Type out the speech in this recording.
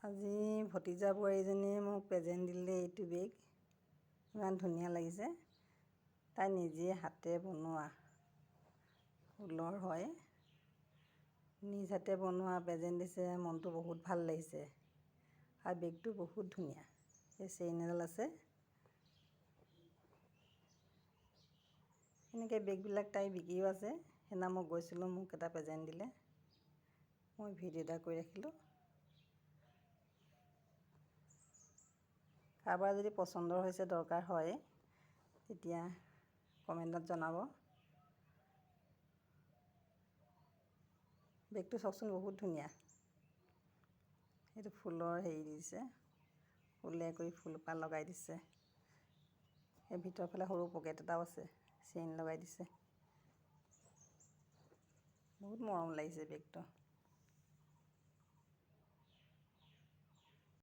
আজি ভতিজা বোৱাৰীজনীয়ে মোক প্ৰেজেণ্ট দিলে এইটো বেগ। ইমান ধুনীয়া লাগিছে। তাই নিজে হাতে বনোৱা ঊলৰ হয়। নিজ হাতে বনোৱা প্ৰেজেণ্ট দিছে, মনটো বহুত ভাল লাগিছে। আৰু বেগটো বহুত ধুনীয়া। এই চেইন এডাল আছে। এনেকৈ বেগবিলাক তাই বিকিও আছে। সেইদিনা মই গৈছিলোঁ, মোক এটা প্ৰেজেণ্ট দিলে। মই ভিডিঅ' এটা কৰি ৰাখিলোঁ। কাৰোবাৰ যদি পচন্দৰ হৈছে, দৰকাৰ হয়, তেতিয়া কমেণ্টত জনাব। বেগটো চাওকচোন, বহুত ধুনীয়া। এইটো ফুলৰ হেৰি দিছে, ফুলে কৰি ফুলপাহ লগাই দিছে। এই ভিতৰৰ ফালে সৰু পকেট এটাও আছে, চেইন লগাই দিছে। বহুত মৰম লাগিছে বেগটো।